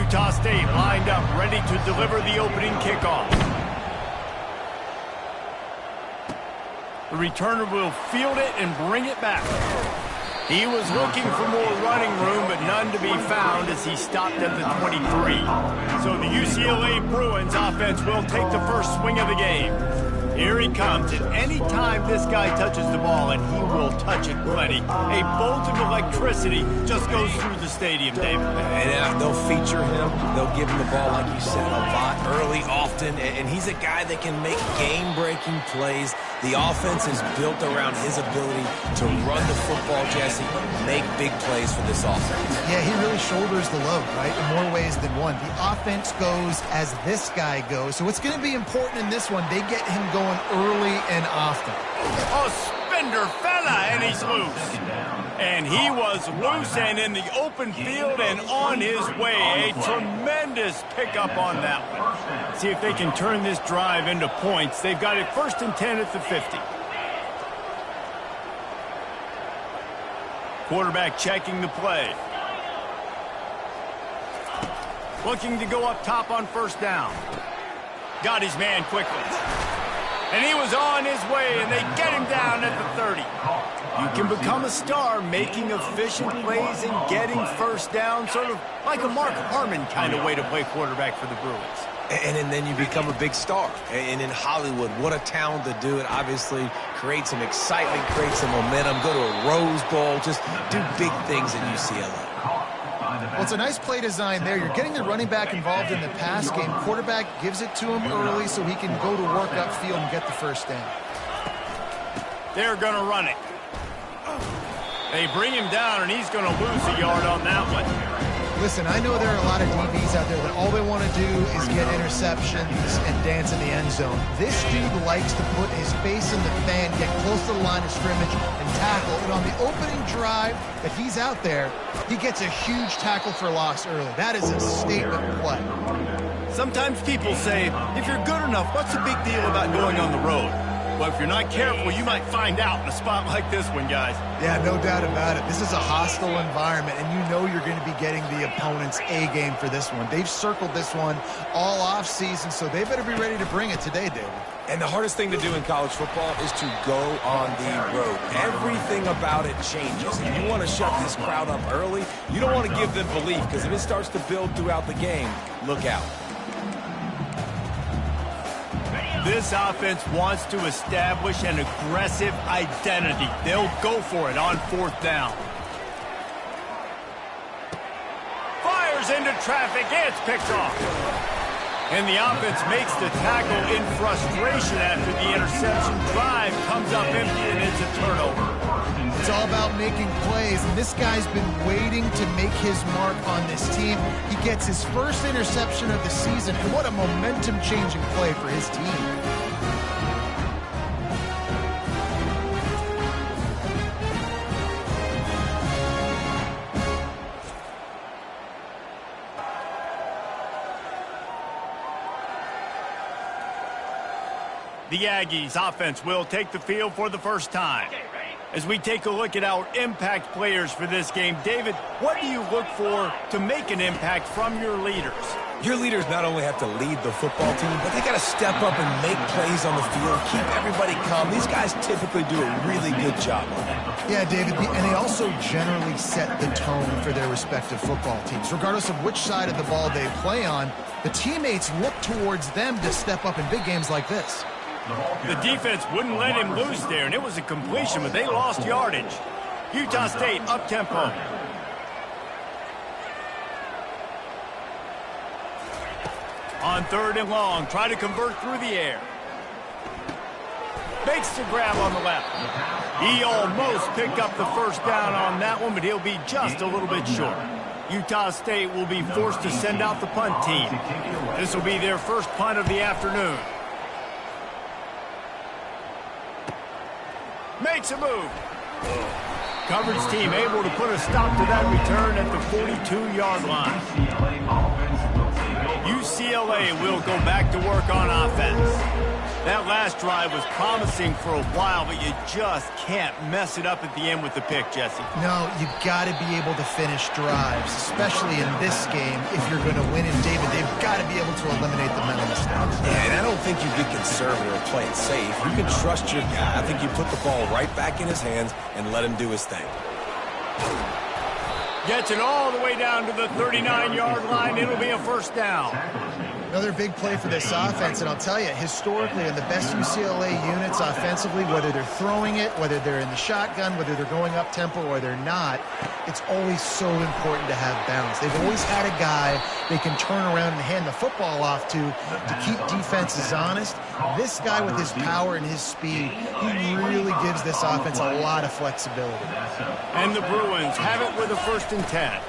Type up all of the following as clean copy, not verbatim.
Utah State lined up, ready to deliver the opening kickoff. The returner will field it and bring it back. He was looking for more running room, but none to be found as he stopped at the 23. So the UCLA Bruins offense will take the first swing of the game. Here he comes, and any time this guy touches the ball, and he will touch it plenty, a bolt of electricity just goes through the stadium, David. And they'll feature him. They'll give him the ball, like you said, a lot, early, often, and he's a guy that can make game-breaking plays. The offense is built around his ability to run the football, Jesse, make big plays for this offense. Yeah, he really shoulders the load, right, in more ways than one. The offense goes as this guy goes, so it's going to be important in this one. They get him going early and often. A spender fella, and he's loose. And he was loose and in the open field and on his way. A tremendous pickup on that one. See if they can turn this drive into points. They've got it 1st and 10 at the 50. Quarterback checking the play. Looking to go up top on 1st down. Got his man quickly. And he was on his way, and they get him down at the 30. You can become a star making efficient plays and getting 1st down, sort of like a Mark Harmon kind of way to play quarterback for the Bruins. And then you become a big star. And in Hollywood, what a talent to do it. Obviously, create some excitement, create some momentum, go to a Rose Bowl, just do big things in UCLA. Well, it's a nice play design there. You're getting the running back involved in the pass game. Quarterback gives it to him early so he can go to work upfield and get the 1st down. They're going to run it. They bring him down, and he's going to lose a yard on that one. Listen, I know there are a lot of DBs out there that all they want to do is get interceptions and dance in the end zone. This dude likes to put his face in the fan, get close to the line of scrimmage, and tackle. And on the opening drive that he's out there, he gets a huge tackle for loss early. That is a statement play. Sometimes people say, if you're good enough, what's the big deal about going on the road? Well, if you're not careful, you might find out in a spot like this one, guys. Yeah, no doubt about it. This is a hostile environment, and you know you're going to be getting the opponent's A game for this one. They've circled this one all offseason, so they better be ready to bring it today, David. And the hardest thing to do in college football is to go on the road. Everything about it changes. And you want to shut this crowd up early. You don't want to give them belief, because if it starts to build throughout the game, look out. This offense wants to establish an aggressive identity. They'll go for it on 4th down. Fires into traffic. It's picked off. And the offense makes the tackle in frustration after the interception. Drive comes up empty, and it's a turnover. It's all about making plays, and this guy's been waiting to make his mark on this team. He gets his 1st interception of the season, and what a momentum-changing play for his team. The Aggies offense will take the field for the 1st time. As we take a look at our impact players for this game, David, what do you look for to make an impact from your leaders? Your leaders not only have to lead the football team, but they got to step up and make plays on the field, keep everybody calm. These guys typically do a really good job on that. Yeah, David, and they also generally set the tone for their respective football teams. Regardless of which side of the ball they play on, the teammates look towards them to step up in big games like this. The defense wouldn't let him loose there, and it was a completion, but they lost yardage. Utah State up-tempo. On 3rd and long, try to convert through the air. Makes the grab on the left. He almost picked up the 1st down on that one, but he'll be just a little bit short. Utah State will be forced to send out the punt team. This will be their 1st punt of the afternoon. Makes a move. Coverage team able to put a stop to that return at the 42-yard line. UCLA will go back to work on offense. That last drive was promising for a while, but you just can't mess it up at the end with the pick, Jesse. No, you got to be able to finish drives, especially in this game. If you're going to win in David, they've got to be able to eliminate the mental mistakes. Yeah, and I don't think you get conservative or play it safe. You can trust your guy. I think you put the ball right back in his hands and let him do his thing. Gets it all the way down to the 39-yard line. It'll be a first down. Another big play for this offense, and I'll tell you, historically, in the best UCLA units offensively, whether they're throwing it, whether they're in the shotgun, whether they're going up-tempo or they're not, it's always so important to have balance. They've always had a guy they can turn around and hand the football off to keep defenses honest. This guy with his power and his speed, he really gives this offense a lot of flexibility. And the Bruins have it with a 1st and 10.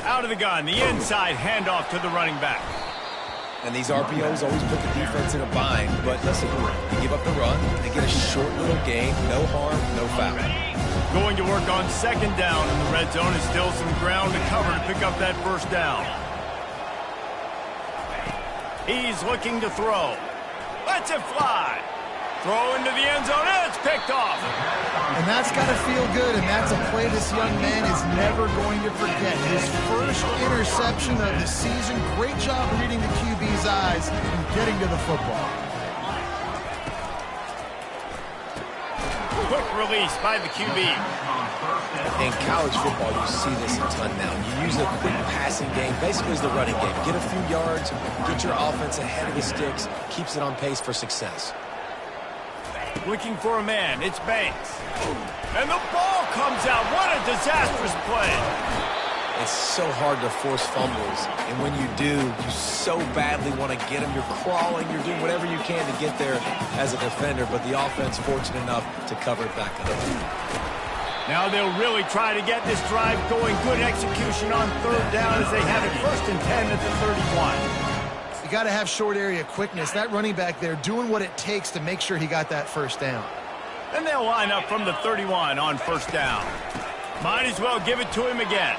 Out of the gun, the inside handoff to the running back. And these RPOs always put the defense in a bind. But listen, you give up the run, they get a short little gain, no harm, no foul. Going to work on 2nd down in the red zone is still some ground to cover to pick up that 1st down. He's looking to throw. Lets it fly. Throw into the end zone, and it's picked off. And that's got to feel good, and that's a play this young man is never going to forget. His first interception of the season. Great job reading the QB's eyes and getting to the football. Quick release by the QB. In college football, you see this a ton now. You use a quick passing game, basically as the running game. Get a few yards, get your offense ahead of the sticks, keeps it on pace for success. Looking for a man, it's Banks. And the ball comes out. What a disastrous play. It's so hard to force fumbles, and when you do, you so badly want to get them. You're crawling, you're doing whatever you can to get there as a defender, but the offense fortunate enough to cover it back up. Now they'll really try to get this drive going. Good execution on 3rd down as they have it 1st and 10 at the 31. You got to have short area quickness. That running back there doing what it takes to make sure he got that 1st down. And they'll line up from the 31 on 1st down. Might as well give it to him again.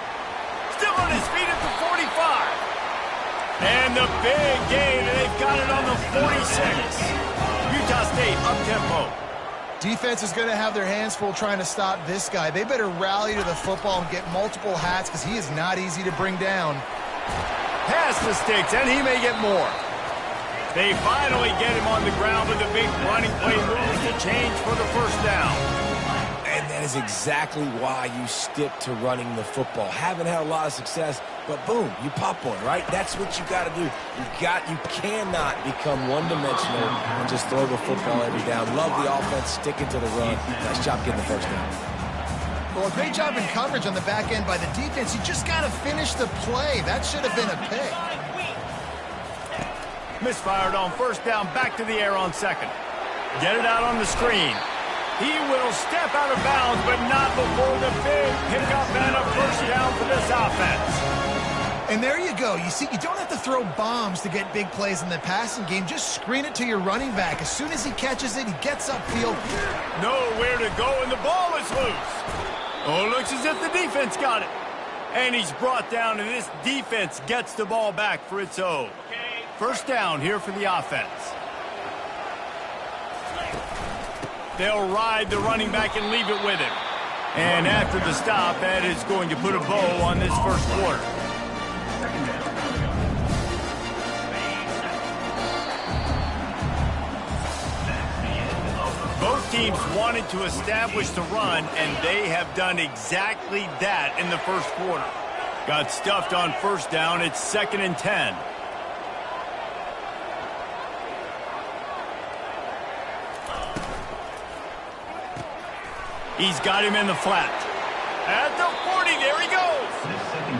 Still on his feet at the 45. And the big gain, and they've got it on the 46. Utah State up-tempo. Defense is going to have their hands full trying to stop this guy. They better rally to the football and get multiple hats because he is not easy to bring down. Past the sticks, and he may get more. They finally get him on the ground with a big running play move to change for the 1st down. And that is exactly why you stick to running the football. Haven't had a lot of success, but boom, you pop one, right? That's what you got to do. You cannot become one-dimensional and just throw the football every down. Love the offense, sticking to the run. Nice job getting the 1st down. Well, a great job in coverage on the back end by the defense. You just got to finish the play. That should have been a pick. Misfired on 1st down, back to the air on 2nd. Get it out on the screen. He will step out of bounds, but not before the big pickup and a 1st down for this offense. And there you go. You see, you don't have to throw bombs to get big plays in the passing game. Just screen it to your running back. As soon as he catches it, he gets upfield. Nowhere to go, and the ball is loose. Oh, it looks as if the defense got it. And he's brought down, and this defense gets the ball back for its own. 1st down here for the offense. They'll ride the running back and leave it with him. And after the stop, that is going to put a bow on this 1st quarter. Both teams wanted to establish the run, and they have done exactly that in the 1st quarter. Got stuffed on 1st down. It's 2nd and 10. He's got him in the flat. At the 40, there he goes.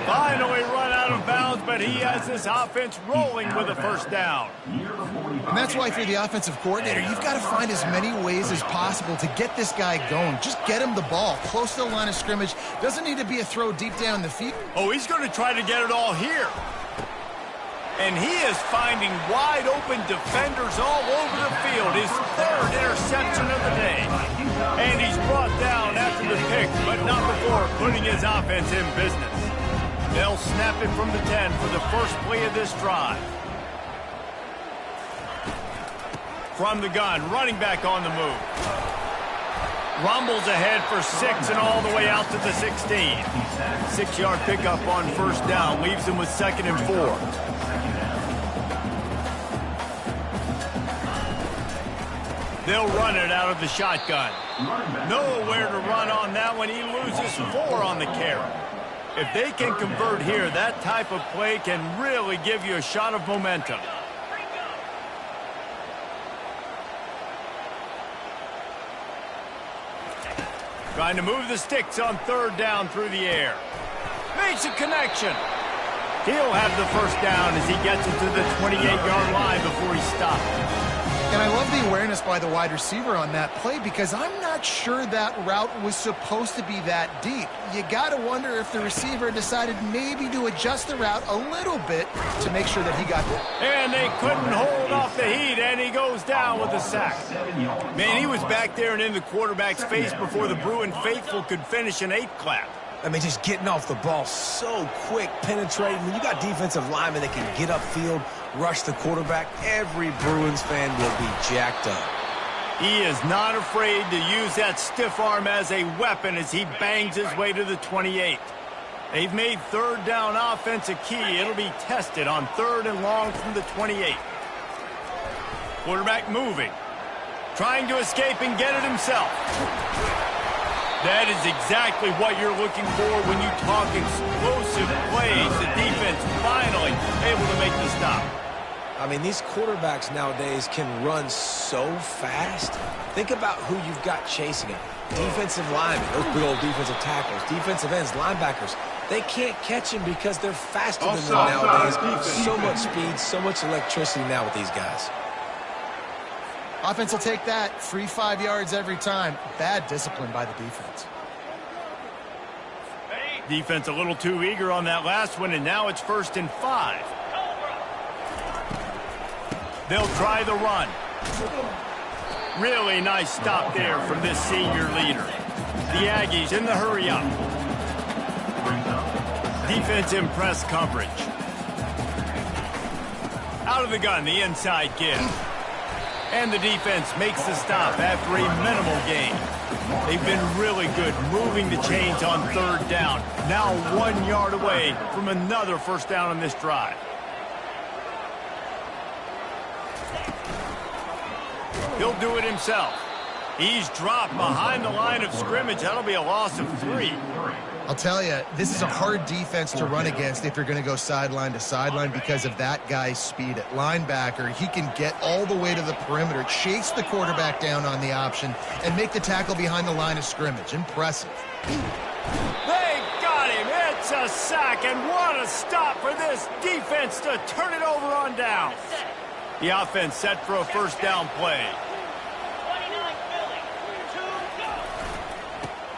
Finally run out of bounds, but he has this offense rolling with a 1st down. And that's why if you're the offensive coordinator, you've got to find as many ways as possible to get this guy going. Just get him the ball close to the line of scrimmage. Doesn't need to be a throw deep down the field. Oh, he's going to try to get it all here. And he is finding wide open defenders all over the field. His 3rd interception of the day. And he's brought down after the pick, but not before putting his offense in business. They'll snap it from the 10 for the 1st play of this drive. from the gun, running back on the move. Rumbles ahead for 6 and all the way out to the 16. 6-yard pickup on first down, leaves him with 2nd and 4. They'll run it out of the shotgun. Nowhere to run on that one. He loses 4 on the carry. If they can convert here, that type of play can really give you a shot of momentum. Trying to move the sticks on 3rd down through the air. Makes a connection. He'll have the first down as he gets it to the 28-yard line before he stops. And I love the awareness by the wide receiver on that play because I'm not sure that route was supposed to be that deep. You got to wonder if the receiver decided maybe to adjust the route a little bit to make sure that he got there. And they couldn't hold off the heat, and he goes down with a sack. Man, he was back there and in the quarterback's face before the Bruin faithful could finish an 8 clap. I mean, just getting off the ball so quick, penetrating. When you got defensive linemen that can get upfield, rush the quarterback, every Bruins fan will be jacked up. He is not afraid to use that stiff arm as a weapon as he bangs his way to the 28. They've made 3rd down offense a key. It'll be tested on 3rd and long from the 28. Quarterback moving. Trying to escape and get it himself. That is exactly what you're looking for when you talk explosive plays. The defense finally able to make the stop. I mean, these quarterbacks nowadays can run so fast. Think about who you've got chasing them. Defensive linemen, those big old defensive tackles, defensive ends, linebackers. They can't catch them because they're faster than them nowadays. So much speed, so much electricity now with these guys. Offense will take that. 3-5 yards every time. Bad discipline by the defense. Defense a little too eager on that last one, and now it's 1st and 5. They'll try the run. Really nice stop there from this senior leader. The Aggies in the hurry-up. Defense in press coverage. Out of the gun, the inside give. And the defense makes the stop after a minimal gain. They've been really good moving the chains on 3rd down. Now 1 yard away from another first down on this drive. He'll do it himself. He's dropped behind the line of scrimmage. That'll be a loss of 3. I'll tell you, this is a hard defense to run against if you're going to go sideline to sideline because of that guy's speed at linebacker. He can get all the way to the perimeter, chase the quarterback down on the option, and make the tackle behind the line of scrimmage. Impressive. They got him. It's a sack, and what a stop for this defense to turn it over on down. The offense set for a first down play.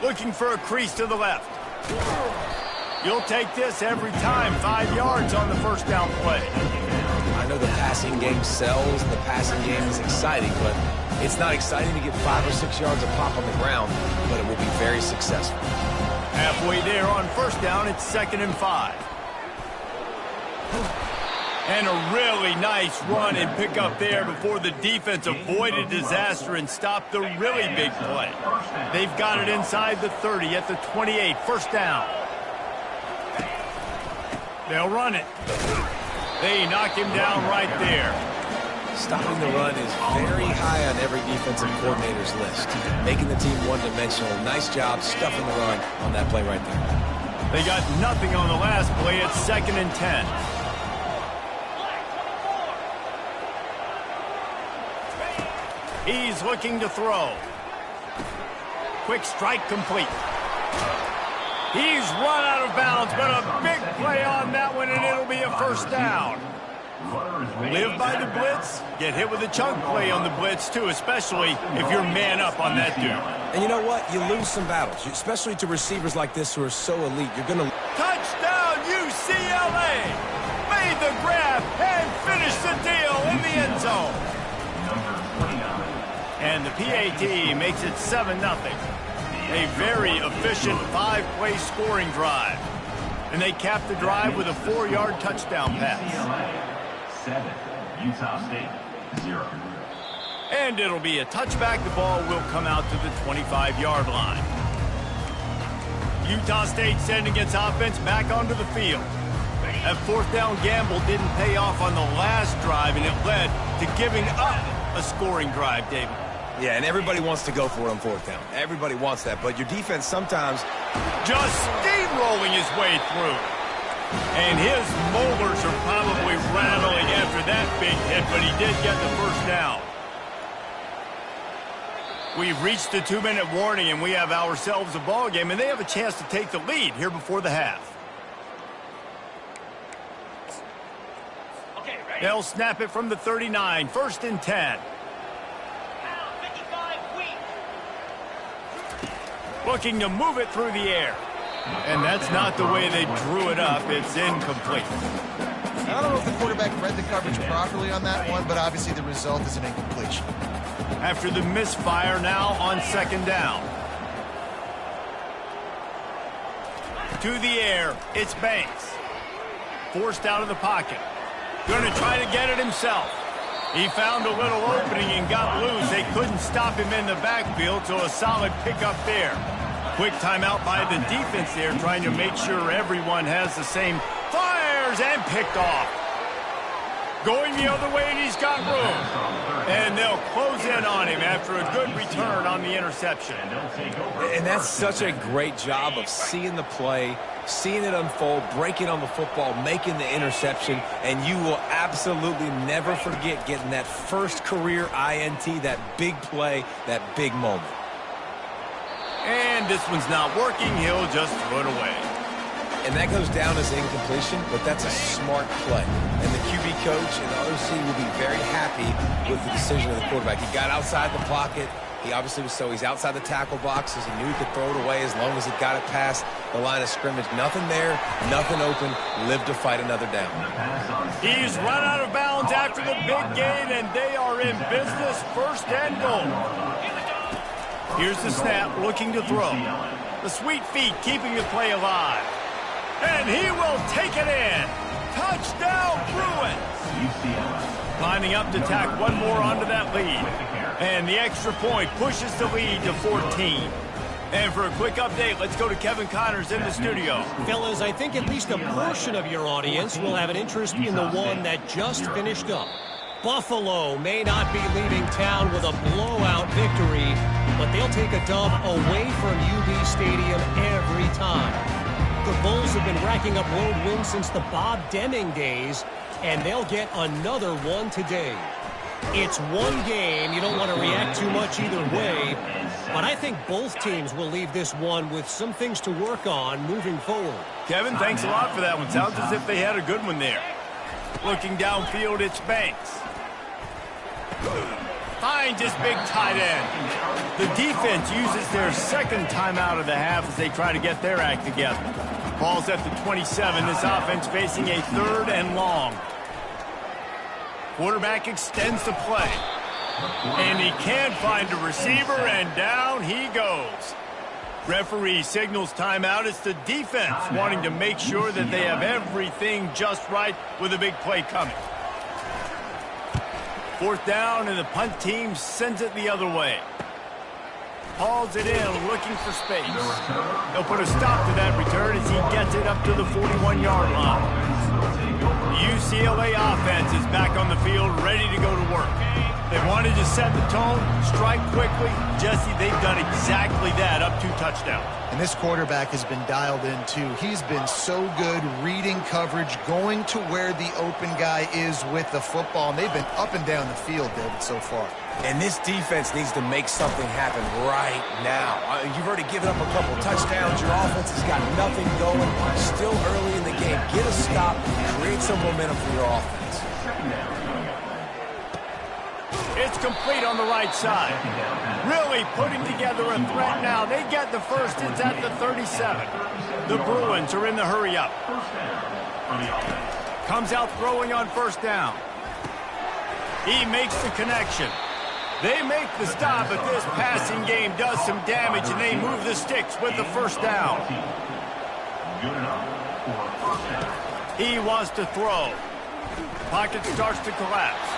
Looking for a crease to the left. You'll take this every time. 5 yards on the first down play. I know the passing game sells, and the passing game is exciting, but it's not exciting to get 5 or 6 yards of pop on the ground, but it will be very successful. Halfway there on first down, it's 2nd and 5. And a really nice run and pick up there before the defense avoided disaster and stopped the really big play. They've got it inside the 30 at the 28. First down. They'll run it. They knock him down right there. Stopping the run is very high on every defensive coordinator's list. Making the team one-dimensional. Nice job stuffing the run on that play right there. They got nothing on the last play. It's 2nd and 10. He's looking to throw. Quick strike complete. He's run out of bounds, but a big play on that one, and it'll be a first down. Live by the blitz, get hit with a chunk play on the blitz, too, especially if you're man up on that dude. And you know what? You lose some battles, especially to receivers like this who are so elite. You're going to... Touchdown, UCLA! Made the grab and finished the deal in the end zone. And the PAT makes it 7-0. A very efficient 5-play scoring drive. And they cap the drive with a 4-yard touchdown pass. UCLA 7, Utah State 0. And it'll be a touchback. The ball will come out to the 25-yard line. Utah State sending its offense back onto the field. That fourth down gamble didn't pay off on the last drive, and it led to giving up a scoring drive, David. Yeah, and everybody wants to go for it on fourth down. Everybody wants that, but your defense sometimes just steamrolling his way through. And his molars are probably rattling after that big hit, but he did get the first down. We've reached the 2-minute warning, and we have ourselves a ball game, and they have a chance to take the lead here before the half. Okay, ready? They'll snap it from the 39, 1st and 10. Looking to move it through the air. And that's not the way they drew it up. It's incomplete. I don't know if the quarterback read the coverage properly on that one, but obviously the result is an incompletion. After the misfire, now on 2nd down. To the air, it's Banks. Forced out of the pocket. Going to try to get it himself. He found a little opening and got loose. They couldn't stop him in the backfield, so a solid pickup there. Quick timeout by the defense there, trying to make sure everyone has the same. Fires and picked off. Going the other way, and he's got room. And they'll close in on him after a good return on the interception. And that's such a great job of seeing the play, seeing it unfold, breaking on the football, making the interception, and you will absolutely never forget getting that first career INT, that big play, that big moment. And this one's not working. He'll just throw it away. And that goes down as incompletion, but that's a smart play. And the QB coach and the OC will be very happy with the decision of the quarterback. He got outside the pocket. He obviously was he's outside the tackle boxes. He knew he could throw it away as long as he got it past the line of scrimmage. Nothing there, nothing open. Live to fight another down. He's run out of bounds after the big gain, and they are in business. 1st and goal. Here's the snap, looking to throw. The sweet feet keeping the play alive. And he will take it in. Touchdown, Bruins. Lining up to tack one more onto that lead. And the extra point pushes the lead to 14. And for a quick update, let's go to Kevin Connors in the studio. Fellas, I think at least a portion of your audience will have an interest in the one that just finished up. Buffalo may not be leaving town with a blowout victory, but they'll take a dub away from UB Stadium every time. The Bulls have been racking up road wins since the Bob Deming days, and they'll get another one today. It's one game. You don't want to react too much either way, but I think both teams will leave this one with some things to work on moving forward. Kevin, thanks a lot for that one. Sounds as if they had a good one there. Looking downfield, it's Banks. Finds his big tight end. The defense uses their 2nd timeout of the half as they try to get their act together. Ball's at the 27. This offense facing a 3rd and long. Quarterback extends the play. And he can't find a receiver, and down he goes. Referee signals timeout. It's the defense wanting to make sure that they have everything just right with a big play coming. 4th down, and the punt team sends it the other way. Hauls it in, looking for space. They'll put a stop to that return as he gets it up to the 41-yard line. The UCLA offense is back on the field, ready to go to work. They wanted to set the tone, strike quickly. Jesse, they've done exactly that, up 2 touchdowns. And this quarterback has been dialed in, too. He's been so good reading coverage, going to where the open guy is with the football. And they've been up and down the field, David, so far. And this defense needs to make something happen right now. You've already given up a couple touchdowns. Your offense has got nothing going. Still early in the game. Get a stop. Create some momentum for your offense. It's complete on the right side. Really putting together a threat now. They get the first. It's at the 37. The Bruins are in the hurry-up. Comes out throwing on 1st down. He makes the connection. They make the stop, but this passing game does some damage, and they move the sticks with the 1st down. He wants to throw. Pocket starts to collapse.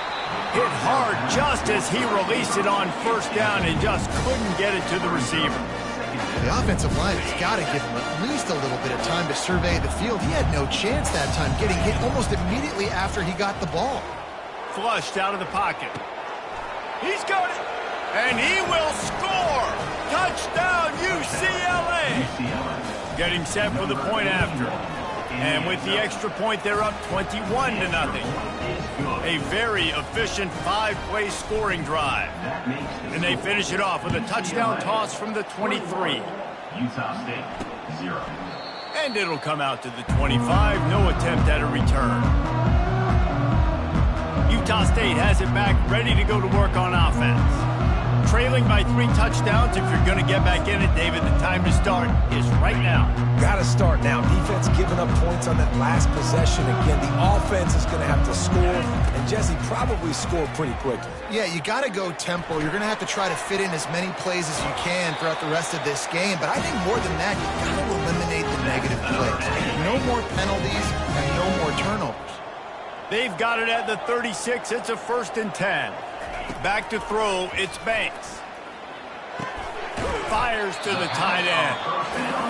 Hit hard just as he released it on first down and just couldn't get it to the receiver. The offensive line has got to give him at least a little bit of time to survey the field. He had no chance that time, getting hit almost immediately after he got the ball. Flushed out of the pocket. He's got it. And he will score. Touchdown, UCLA. Getting set for the point after. And with the extra point, they're up 21-0. A very efficient 5-play scoring drive. And they finish it off with a touchdown toss from the 23. Utah State, 0. And it'll come out to the 25. No attempt at a return. Utah State has it back, ready to go to work on offense. Trailing by 3 touchdowns. If you're going to get back in it, David, the time to start is right now. Got to start now. Defense giving up points on that last possession. Again, the offense is going to have to score, and Jesse probably score pretty quickly. Yeah, you got to go tempo. You're going to have to try to fit in as many plays as you can throughout the rest of this game. But I think more than that, you got to eliminate the negative plays. No more penalties and no more turnovers. They've got it at the 36. It's a 1st and 10. Back to throw, it's Banks. Fires to the tight end.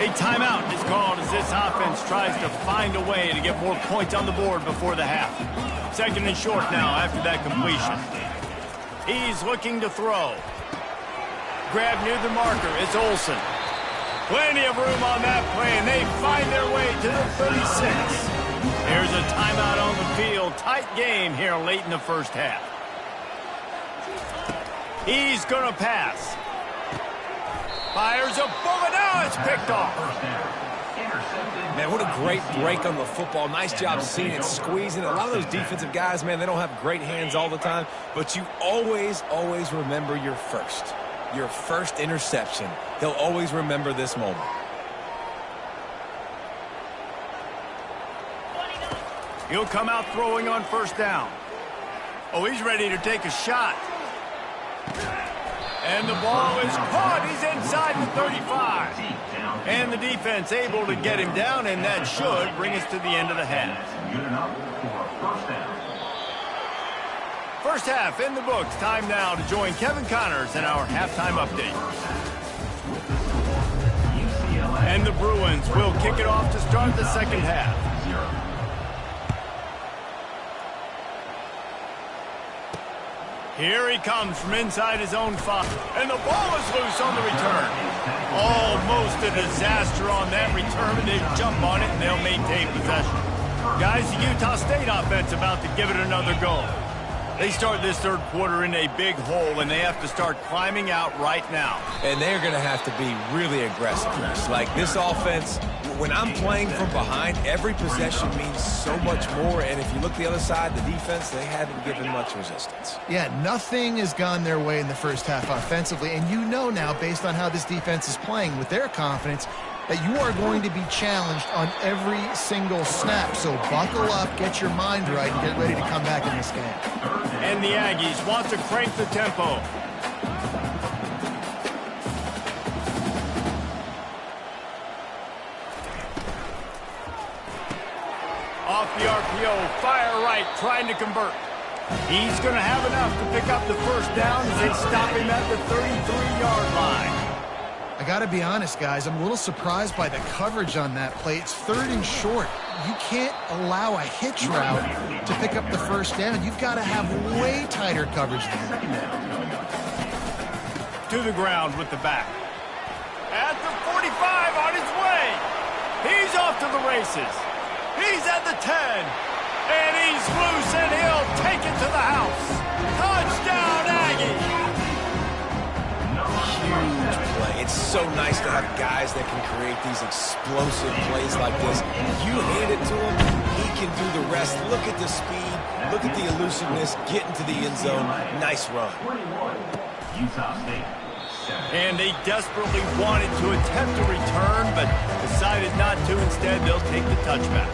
A timeout is called as this offense tries to find a way to get more points on the board before the half. 2nd and short now after that completion. He's looking to throw. Grab near the marker, it's Olsen. Plenty of room on that play, and they find their way to the 36. Here's a timeout on the field. Tight game here late in the first half. He's going to pass. Fires a bullet. Now it's picked off. Man, what a great break on the football. Nice job seeing it, squeezing it. A lot of those defensive guys, man, they don't have great hands all the time, but you always remember your first interception. He'll always remember this moment. He'll come out throwing on 1st down. Oh, he's ready to take a shot. And the ball is caught. He's inside the 35. And the defense able to get him down, and that should bring us to the end of the half. First half in the books. Time now to join Kevin Connors in our halftime update. And the Bruins will kick it off to start the second half. Here he comes from inside his own 5. And the ball is loose on the return. Almost a disaster on that return. They jump on it and they'll maintain possession. Guys, the Utah State offense about to give it another go. They start this 3rd quarter in a big hole, and they have to start climbing out right now. And they're going to have to be really aggressive. Like this offense, when I'm playing from behind, every possession means so much more. And if you look the other side, the defense, they haven't given much resistance. Yeah, nothing has gone their way in the first half offensively. And you know now, based on how this defense is playing with their confidence, that you are going to be challenged on every single snap. So buckle up, get your mind right, and get ready to come back in this game. And the Aggies want to crank the tempo. Off the RPO, fire right, trying to convert. He's going to have enough to pick up the 1st down as they stop him at the 33-yard line. I got to be honest, guys. I'm a little surprised by the coverage on that play. It's 3rd and short. You can't allow a hitch route to pick up the 1st down. You've got to have way tighter coverage than that. To the ground with the back. At the 45 on his way. He's off to the races. He's at the 10. And he's loose, and he'll take it to the house. Touchdown, Aggie. Huge play. It's so nice to have guys that can create these explosive plays like this. You hand it to him, he can do the rest. Look at the speed, look at the elusiveness, get into the end zone. Nice run. And they desperately wanted to attempt a return, but decided not to. Instead, they'll take the touchback.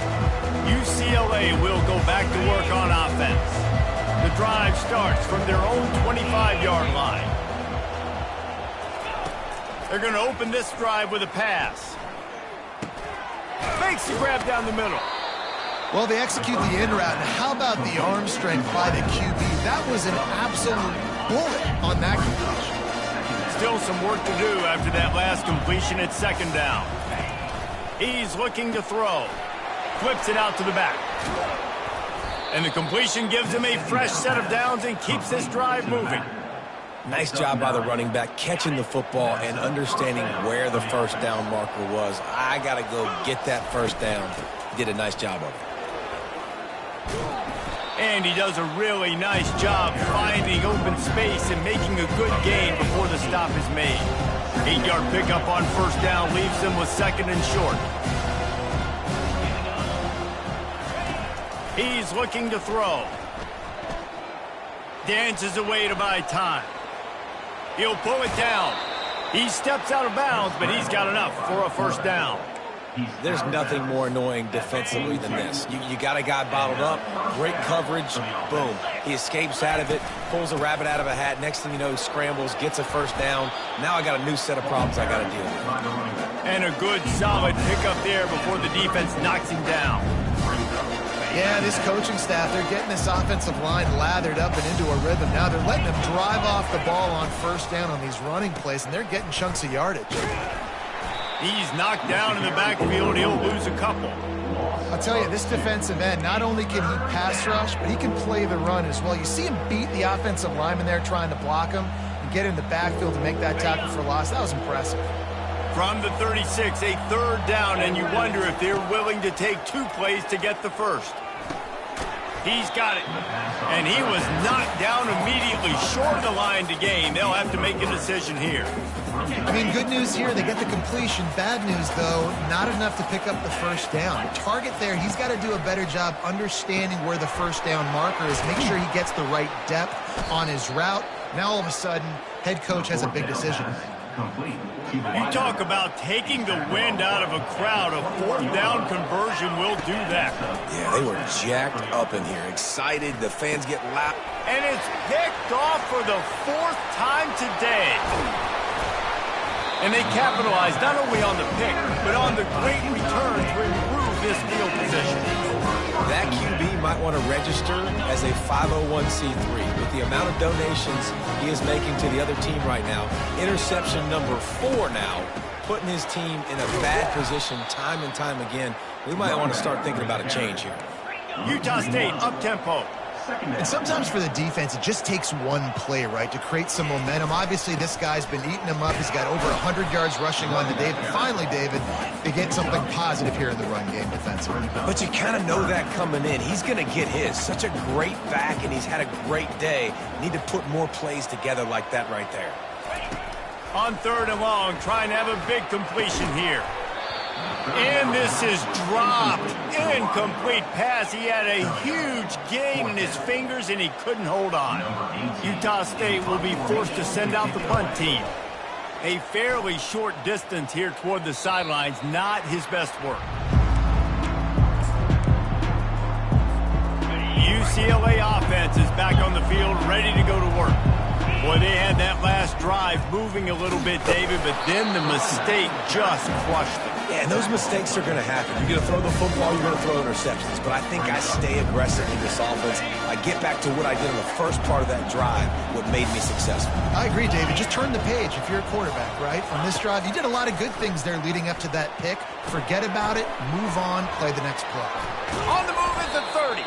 UCLA will go back to work on offense. The drive starts from their own 25-yard line. They're going to open this drive with a pass. Makes the grab down the middle. Well, they execute the in route. And how about the arm strength by the QB? That was an absolute bullet on that completion. Still some work to do after that last completion at second down. He's looking to throw. Flips it out to the back. And the completion gives him a fresh set of downs and keeps this drive moving. Nice job by the running back catching the football and understanding where the first down marker was. I got to go get that first down. He did a nice job of it. And he does a really nice job finding open space and making a good gain before the stop is made. 8-yard pickup on first down leaves him with second and short. He's looking to throw. Dances away to buy time. He'll pull it down. He steps out of bounds, but he's got enough for a first down. There's nothing more annoying defensively than this. You got a guy bottled up, great coverage, boom. He escapes out of it, pulls a rabbit out of a hat. Next thing you know, he scrambles, gets a first down. Now I got a new set of problems I got to deal with. And a good, solid pickup there before the defense knocks him down. Yeah, this coaching staff, they're getting this offensive line lathered up and into a rhythm. Now they're letting them drive off the ball on first down on these running plays, and they're getting chunks of yardage. He's knocked down in the backfield. He'll lose a couple. I'll tell you, this defensive end, not only can he pass rush, but he can play the run as well. You see him beat the offensive lineman there trying to block him and get in the backfield to make that tackle for loss. That was impressive. From the 36, a third down, and you wonder if they're willing to take 2 plays to get the first. He's got it. And he was knocked down immediately short of the line to gain. They'll have to make a decision here. I mean, good news here, they get the completion. Bad news, though, not enough to pick up the first down. Target there, he's got to do a better job understanding where the first down marker is. Make sure he gets the right depth on his route. Now, all of a sudden, head coach has a big decision. You talk about taking the wind out of a crowd. A fourth down conversion will do that. Yeah, they were jacked up in here, excited. The fans get loud. And it's picked off for the 4th time today. And they capitalized not only on the pick, but on the great return to improve this field position. That QB might want to register as a 501c3 with the amount of donations he is making to the other team right now. Interception number 4 now, putting his team in a bad position time and time again. We might want to start thinking about a change here. Utah State up-tempo. And sometimes for the defense, it just takes one play, right, to create some momentum. Obviously, this guy's been eating him up. He's got over 100 yards rushing on to David. Finally, David, they get something positive here in the run game defensively. But you kind of know that coming in. He's going to get his. Such a great back, and he's had a great day. Need to put more plays together like that right there. On 3rd and long, trying to have a big completion here. And this is dropped. Incomplete pass. He had a huge gain in his fingers, and he couldn't hold on. Utah State will be forced to send out the punt team. A fairly short distance here toward the sidelines. Not his best work. UCLA offense is back on the field, ready to go to work. Boy, they had that last drive moving a little bit, David, but then the mistake just crushed them. Yeah, and those mistakes are going to happen. You're going to throw the football, you're going to throw interceptions. But I think I stay aggressive in this offense. I get back to what I did in the first part of that drive, what made me successful. I agree, David. Just turn the page if you're a quarterback, right? On this drive, you did a lot of good things there leading up to that pick. Forget about it, move on, play the next play. On the move at the 30.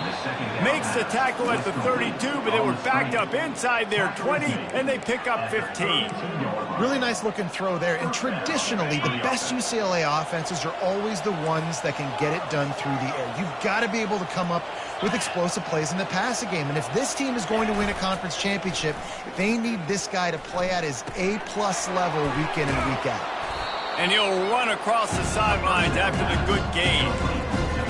Makes the tackle at the 32, but they were backed up inside their 20, and they pick up 15. Really nice looking throw there. And traditionally, the best UCLA offenses are always the ones that can get it done through the air. You've got to be able to come up with explosive plays in the passing game. And if this team is going to win a conference championship, they need this guy to play at his A-plus level week in and week out. And he'll run across the sidelines after the good gain.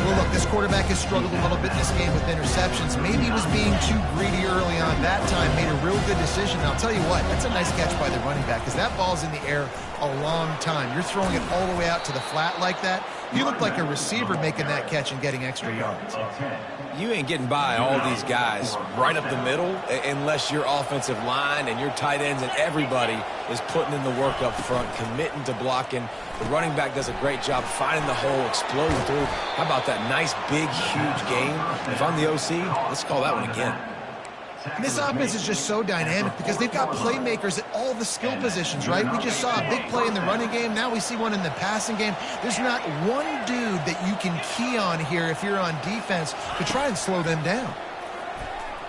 Well, look, this quarterback has struggled a little bit in this game with interceptions. Maybe he was being too greedy early on that time, made a real good decision. And I'll tell you what, that's a nice catch by the running back because that ball's in the air a long time. You're throwing it all the way out to the flat like that. You look like a receiver making that catch and getting extra yards. You ain't getting by all these guys right up the middle unless your offensive line and your tight ends and everybody is putting in the work up front, committing to blocking. The running back does a great job finding the hole, exploding through. How about that nice, big, huge gain? If I'm the OC, let's call that one again. And this offense is just so dynamic because they've got playmakers at all the skill positions, right? We just saw a big play in the running game. Now we see one in the passing game. There's not one dude that you can key on here if you're on defense to try and slow them down.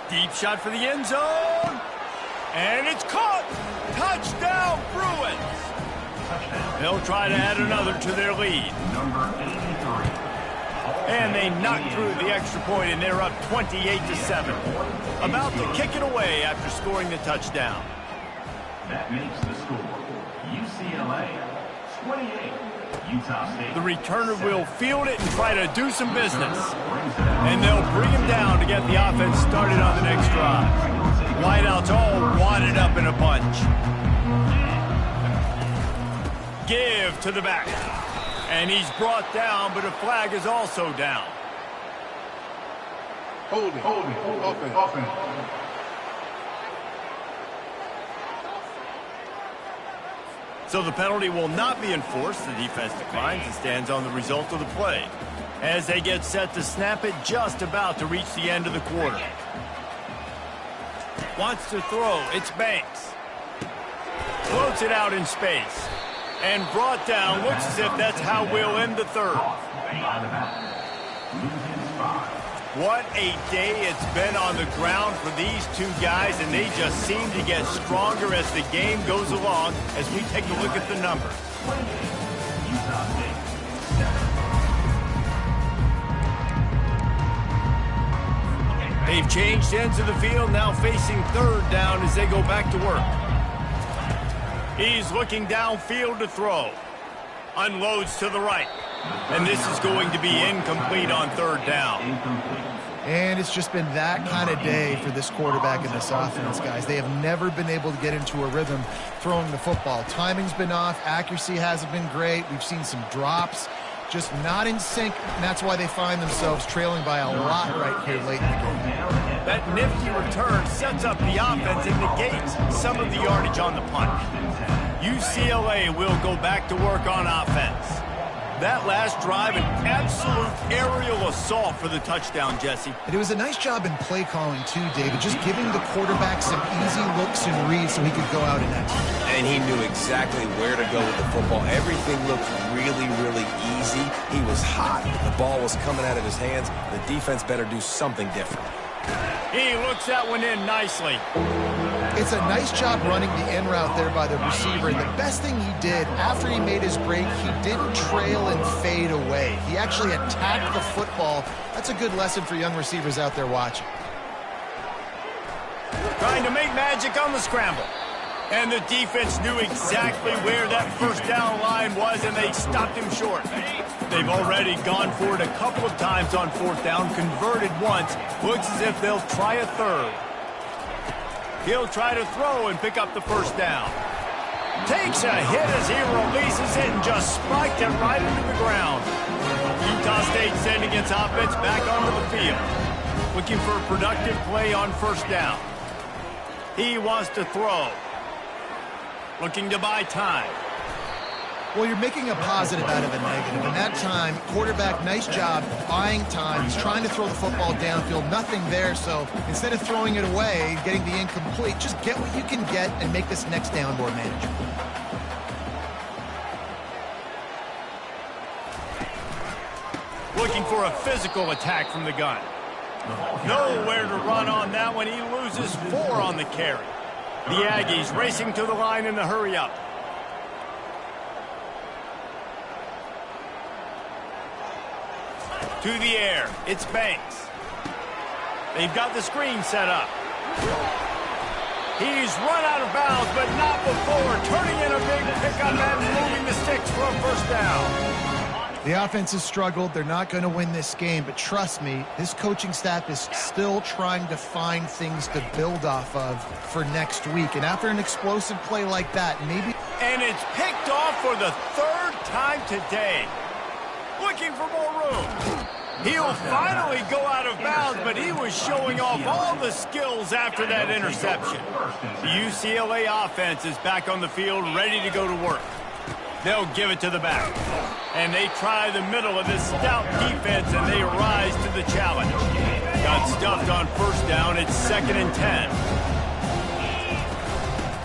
Deep shot for the end zone. And it's caught. Touchdown, Bruins. They'll try to add another to their lead. Number 83. And they knock through the extra point, and they're up 28-7. About to kick it away after scoring the touchdown. That makes the score UCLA 28, Utah State. The returner will field it and try to do some business. And they'll bring him down to get the offense started on the next drive. Wideouts all wadded up in a bunch. Give to the back. And he's brought down, but a flag is also down. Hold it. Open. So the penalty will not be enforced. The defense declines and stands on the result of the play. As they get set to snap it, just about to reach the end of the quarter. Wants to throw. It's Banks. Floats it out in space. And brought down. Looks as if that's how we'll end the third. What a day it's been on the ground for these two guys, and they just seem to get stronger as the game goes along as we take a look at the numbers. They've changed ends of the field, now facing third down as they go back to work. He's looking downfield to throw. Unloads to the right. And this is going to be incomplete on third down. And it's just been that kind of day for this quarterback and this offense, guys. They have never been able to get into a rhythm throwing the football. Timing's been off. Accuracy hasn't been great. We've seen some drops. Just not in sync, and that's why they find themselves trailing by a lot right here late in the game. That nifty return sets up the offense and negates some of the yardage on the punt. UCLA will go back to work on offense. That last drive, an absolute aerial assault for the touchdown, Jesse. And it was a nice job in play calling, too, David, just giving the quarterback some easy looks and reads so he could go out and execute. And he knew exactly where to go with the football. Everything looked really, really easy. He was hot. The ball was coming out of his hands. The defense better do something different. He looks that one in nicely. It's a nice job running the in route there by the receiver. And the best thing he did after he made his break, he didn't trail and fade away. He actually attacked the football. That's a good lesson for young receivers out there watching. Trying to make magic on the scramble. And the defense knew exactly where that first down line was, and they stopped him short. They've already gone for it a couple of times on fourth down, converted once. Looks as if they'll try a third. He'll try to throw and pick up the first down. Takes a hit as he releases it and just spiked it right into the ground. Utah State sending its offense back onto the field. Looking for a productive play on first down. He wants to throw. Looking to buy time. Well, you're making a positive out of a negative. And that time, quarterback, nice job buying time. He's trying to throw the football downfield. Nothing there, so instead of throwing it away, getting the incomplete, just get what you can get and make this next down more manageable. Looking for a physical attack from the gun. Nowhere to run on that one. He loses 4 on the carry. The Aggies racing to the line in the hurry up. To the air. It's Banks. They've got the screen set up. He's run out of bounds, but not before. Turning in a big pickup and moving the sticks for a first down. The offense has struggled. They're not going to win this game, but trust me, this coaching staff is still trying to find things to build off of for next week. And after an explosive play like that, maybe... And it's picked off for the 3rd time today. Looking for more room. He'll finally go out of bounds, but he was showing off all the skills after that interception. The UCLA offense is back on the field, ready to go to work. They'll give it to the back. And they try the middle of this stout defense, and they rise to the challenge. Got stuffed on first down. It's 2nd and 10.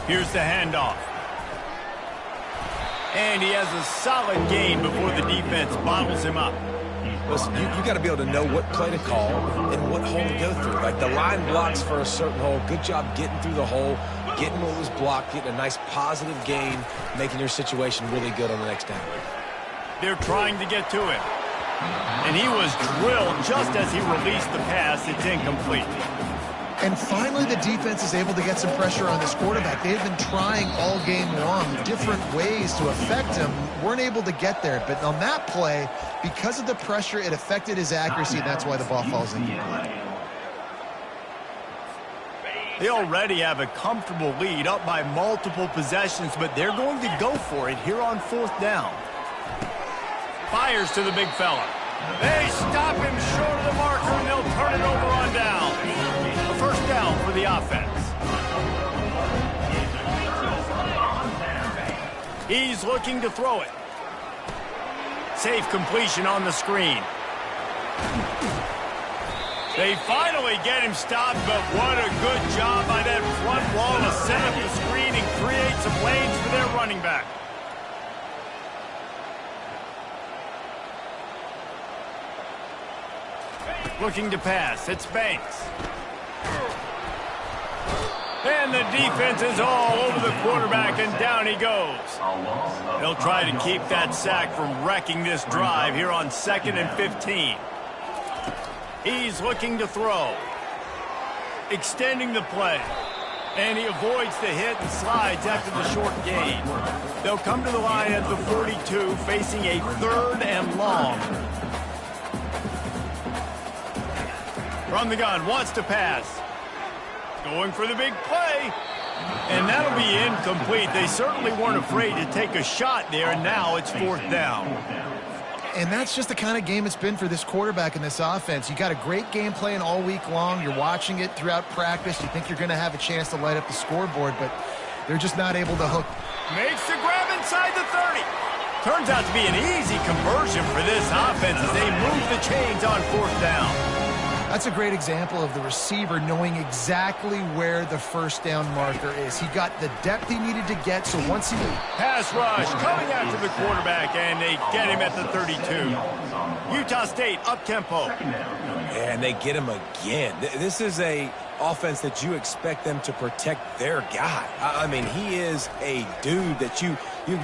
Here's the handoff. And he has a solid gain before the defense bottles him up. Listen, you got to be able to know what play to call and what hole to go through. Like, the line blocks for a certain hole. Good job getting through the hole, getting what was blocked, getting a nice positive gain, making your situation really good on the next down. They're trying to get to him. And he was drilled just as he released the pass. It's incomplete. And finally, the defense is able to get some pressure on this quarterback. They've been trying all game long different ways to affect him. Weren't able to get there. But on that play, because of the pressure, it affected his accuracy, and that's why the ball falls incomplete. They already have a comfortable lead, up by multiple possessions, but they're going to go for it here on 4th down. Fires to the big fella. They stop him short of the marker, and they'll turn it over on down. A first down for the offense. He's looking to throw it. Safe completion on the screen. They finally get him stopped, but what a good job by that front wall to set up the screen and create some lanes for their running back. Looking to pass. It's Banks. And the defense is all over the quarterback, and down he goes. They'll try to keep that sack from wrecking this drive here on 2nd and 15. He's looking to throw. Extending the play. And he avoids the hit and slides after the short gain. They'll come to the line at the 42, facing a 3rd and long. From the gun, wants to pass. Going for the big play. And that'll be incomplete. They certainly weren't afraid to take a shot there, and now it's 4th down. And that's just the kind of game it's been for this quarterback in this offense. You got a great game plan all week long. You're watching it throughout practice. You think you're going to have a chance to light up the scoreboard, but they're just not able to hook. Makes the grab inside the 30. Turns out to be an easy conversion for this offense as they move the chains on 4th down. That's a great example of the receiver knowing exactly where the first down marker is. He got the depth he needed to get, so once he... Pass rush coming after the quarterback, and they get him at the 32. Utah State up-tempo. And they get him again. This is a offense that you expect them to protect their guy. I mean, he is a dude that you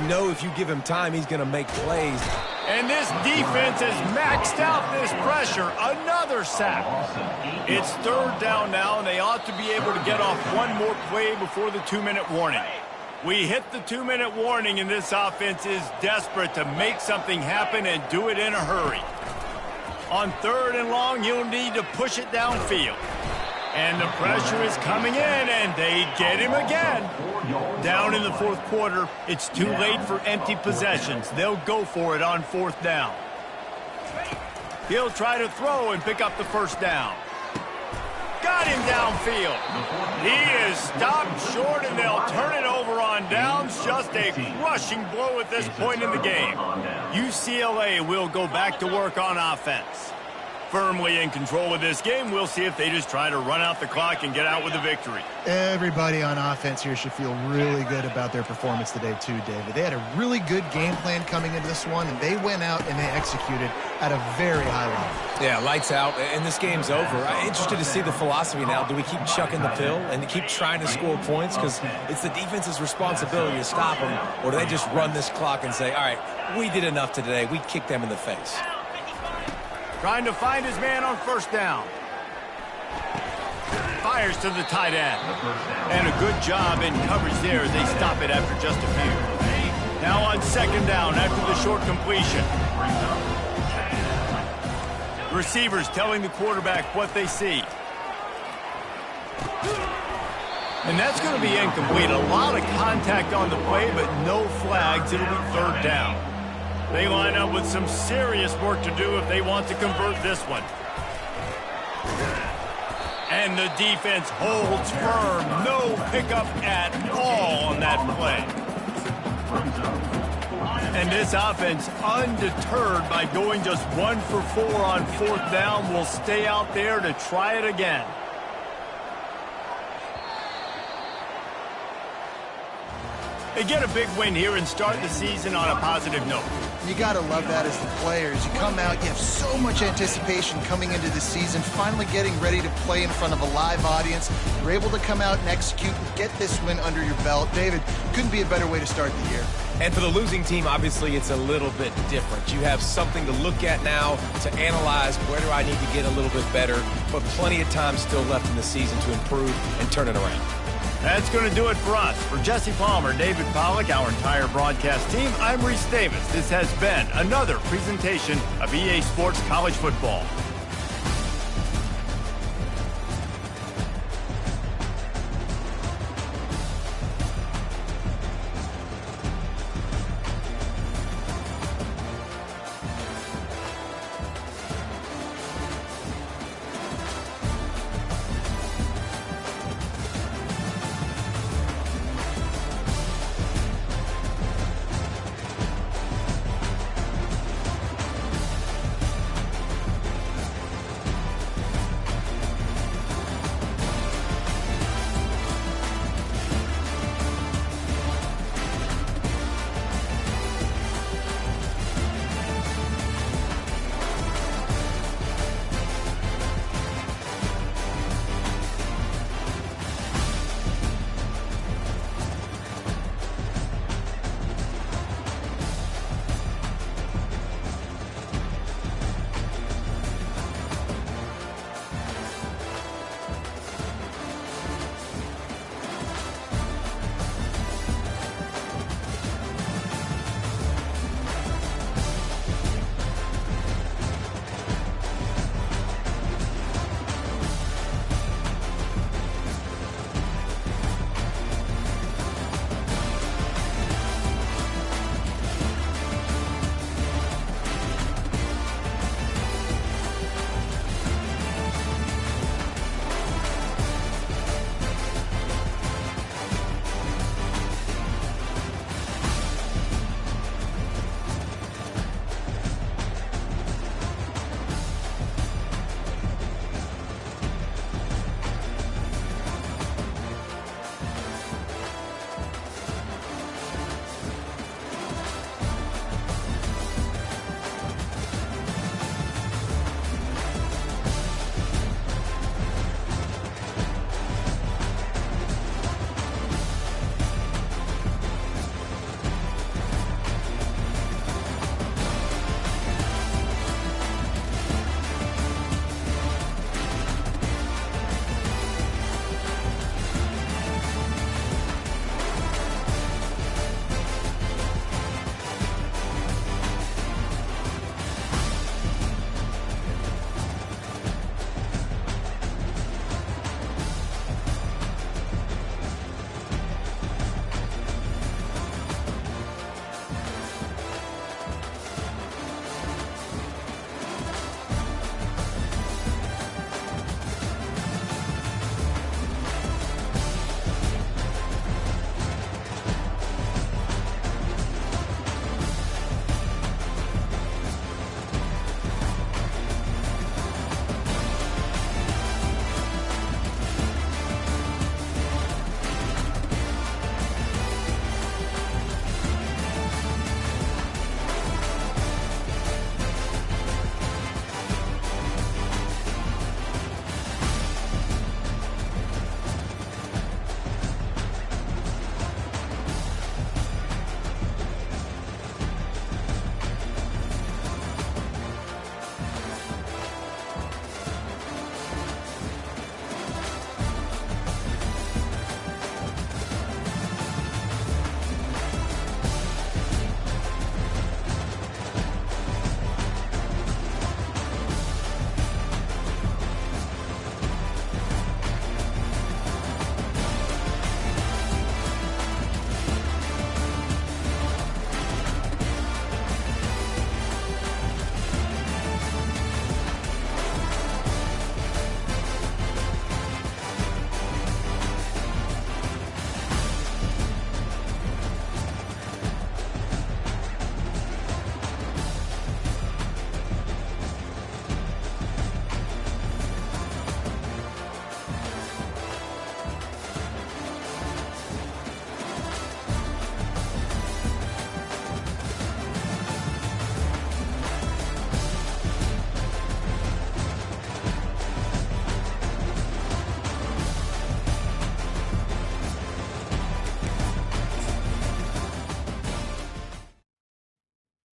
know if you give him time, he's going to make plays. And this defense has maxed out this pressure. Another sack. It's 3rd down now, and they ought to be able to get off one more play before the 2-minute warning. We hit the 2-minute warning, and this offense is desperate to make something happen and do it in a hurry. On 3rd and long, you'll need to push it downfield. And the pressure is coming in, and they get him again. Down in the 4th quarter, it's too late for empty possessions. They'll go for it on 4th down. He'll try to throw and pick up the first down. Got him downfield. He is stopped short, and they'll turn it over on downs. Just a crushing blow at this point in the game. UCLA will go back to work on offense. Firmly in control of this game. We'll see if they just try to run out the clock and get out with a victory. Everybody on offense here should feel really good about their performance today too, David. They had a really good game plan coming into this one, and they went out and they executed at a very high level. Yeah, lights out, and this game's over. I'm interested to see the philosophy now. Do we keep chucking the pill and keep trying to score points? Because it's the defense's responsibility to stop them, or do they just run this clock and say, all right, we did enough today. We kicked them in the face. Trying to find his man on 1st down. Fires to the tight end. And a good job in coverage there as they stop it after just a few. Now on 2nd down after the short completion. Receivers telling the quarterback what they see. And that's going to be incomplete. A lot of contact on the play, but no flags. It'll be 3rd down. They line up with some serious work to do if they want to convert this one. And the defense holds firm. No pickup at all on that play. And this offense, undeterred by going just 1 for 4 on 4th down, will stay out there to try it again. They get a big win here and start the season on a positive note. You got to love that as the players. You come out, you have so much anticipation coming into the season, finally getting ready to play in front of a live audience. You're able to come out and execute and get this win under your belt. David, couldn't be a better way to start the year. And for the losing team, obviously, it's a little bit different. You have something to look at now to analyze where do I need to get a little bit better, but plenty of time still left in the season to improve and turn it around. That's going to do it for us. For Jesse Palmer, David Pollack, our entire broadcast team, I'm Reese Davis. This has been another presentation of EA Sports College Football.